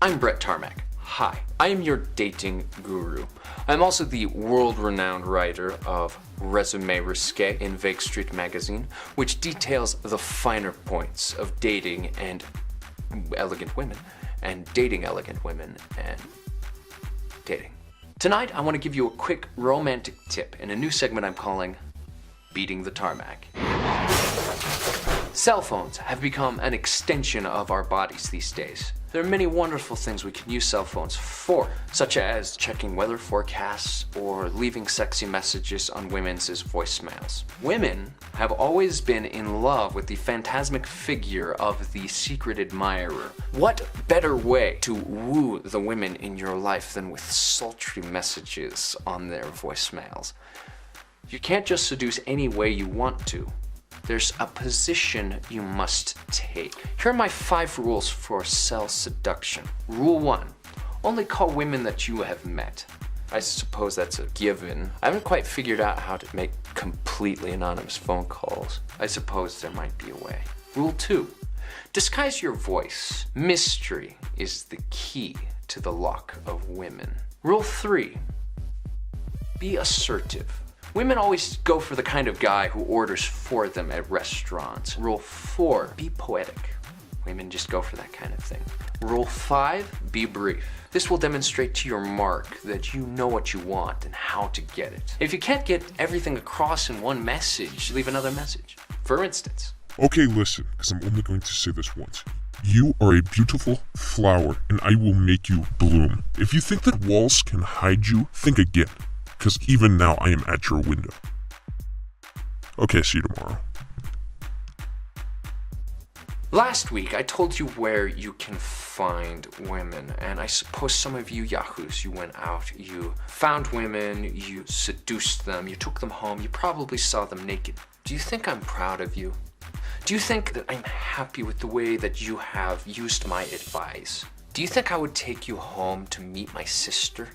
I'm Brett Tarmac. Hi, I am your dating guru. I'm also the world-renowned writer of Resume Risque in Vague Street magazine, which details the finer points of dating and elegant women, and dating elegant women, and dating. Tonight, I want to give you a quick romantic tip in a new segment I'm calling Beating the Tarmac. Cell phones have become an extension of our bodies these days. There are many wonderful things we can use cell phones for, such as checking weather forecasts or leaving sexy messages on women's voicemails. Women have always been in love with the phantasmic figure of the secret admirer. What better way to woo the women in your life than with sultry messages on their voicemails? You can't just seduce any way you want to. There's a position you must take. Here are my 5 rules for cell seduction. Rule 1, only call women that you have met. I suppose that's a given. I haven't quite figured out how to make completely anonymous phone calls. I suppose there might be a way. Rule 2, disguise your voice. Mystery is the key to the lock of women. Rule 3, be assertive. Women always go for the kind of guy who orders for them at restaurants. Rule 4, be poetic. Women just go for that kind of thing. Rule 5, be brief. This will demonstrate to your mark that you know what you want and how to get it. If you can't get everything across in one message, leave another message. For instance. Okay, listen, because I'm only going to say this once. You are a beautiful flower, and I will make you bloom. If you think that walls can hide you, think again. Because even now I am at your window. Okay, see you tomorrow. Last week I told you where you can find women, and I suppose some of you yahoos, you went out, you found women, you seduced them, you took them home, you probably saw them naked. Do you think I'm proud of you? Do you think that I'm happy with the way that you have used my advice? Do you think I would take you home to meet my sister?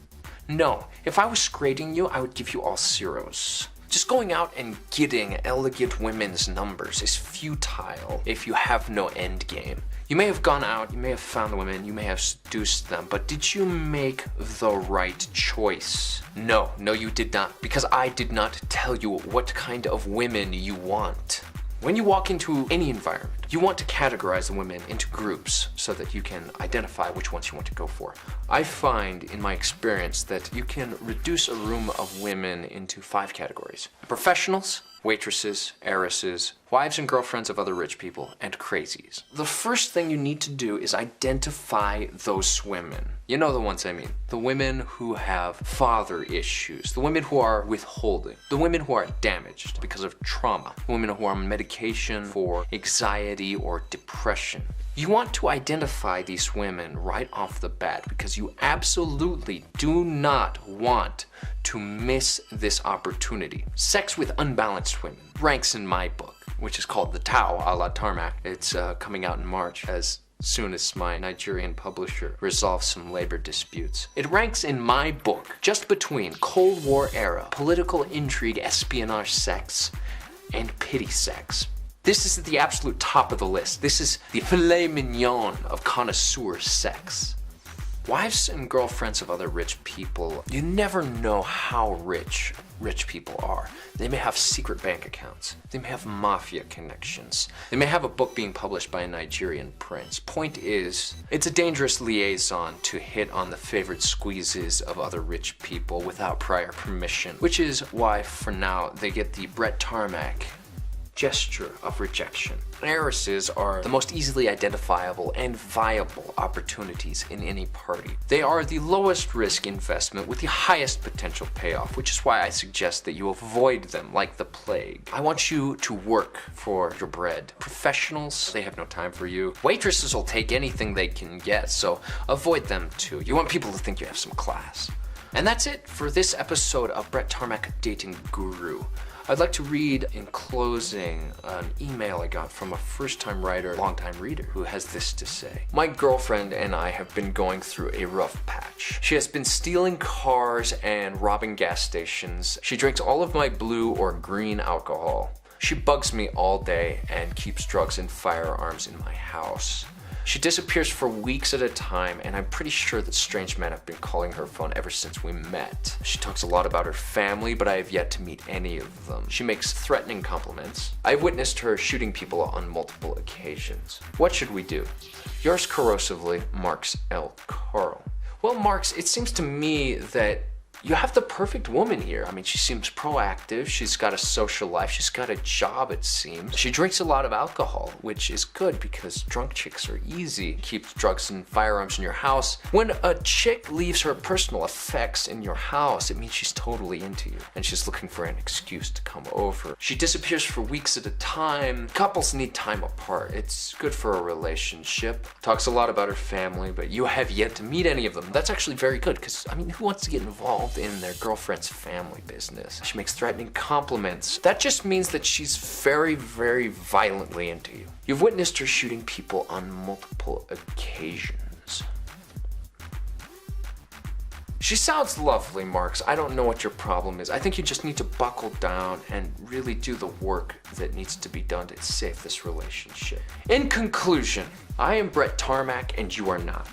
No, if I was grading you, I would give you all 0s. Just going out and getting elegant women's numbers is futile if you have no end game. You may have gone out, you may have found the women, you may have seduced them, but did you make the right choice? No, you did not, because I did not tell you what kind of women you want. When you walk into any environment, you want to categorize the women into groups so that you can identify which ones you want to go for. I find in my experience that you can reduce a room of women into 5 categories. Professionals, waitresses, heiresses, wives and girlfriends of other rich people, and crazies. The first thing you need to do is identify those women. You know the ones I mean. The women who have father issues, the women who are withholding, the women who are damaged because of trauma, the women who are on medication for anxiety or depression. You want to identify these women right off the bat because you absolutely do not want to miss this opportunity. Sex with unbalanced women ranks in my book, which is called The Tao a la Tarmac. It's coming out in March as soon as my Nigerian publisher resolves some labor disputes. It ranks in my book just between Cold War era, political intrigue, espionage sex, and pity sex. This is at the absolute top of the list. This is the filet mignon of connoisseur sex. Wives and girlfriends of other rich people, you never know how rich people are. They may have secret bank accounts. They may have mafia connections. They may have a book being published by a Nigerian prince. Point is, it's a dangerous liaison to hit on the favorite squeezes of other rich people without prior permission, which is why, for now, they get the Brett Tarmac gesture of rejection. Heiresses are the most easily identifiable and viable opportunities in any party. They are the lowest risk investment with the highest potential payoff, which is why I suggest that you avoid them like the plague. I want you to work for your bread. Professionals, they have no time for you. Waitresses will take anything they can get, so avoid them too. You want people to think you have some class. And that's it for this episode of Brett Tarmac Dating Guru. I'd like to read in closing an email I got from a first-time writer, long-time reader, who has this to say. My girlfriend and I have been going through a rough patch. She has been stealing cars and robbing gas stations. She drinks all of my blue or green alcohol. She bugs me all day and keeps drugs and firearms in my house. She disappears for weeks at a time, and I'm pretty sure that strange men have been calling her phone ever since we met. She talks a lot about her family, but I have yet to meet any of them. She makes threatening compliments. I've witnessed her shooting people on multiple occasions. What should we do? Yours corrosively, Marks L. Carl. Well, Marks, it seems to me that you have the perfect woman here. I mean, she seems proactive. She's got a social life. She's got a job, it seems. She drinks a lot of alcohol, which is good because drunk chicks are easy. Keeps drugs and firearms in your house. When a chick leaves her personal effects in your house, it means she's totally into you and she's looking for an excuse to come over. She disappears for weeks at a time. Couples need time apart. It's good for a relationship. Talks a lot about her family, but you have yet to meet any of them. That's actually very good because, I mean, who wants to get involved in their girlfriend's family business? She makes threatening compliments. That just means that she's very, very violently into you. You've witnessed her shooting people on multiple occasions. She sounds lovely, Marks. I don't know what your problem is. I think you just need to buckle down and really do the work that needs to be done to save this relationship. In conclusion, I am Brett Tarmac and you are not.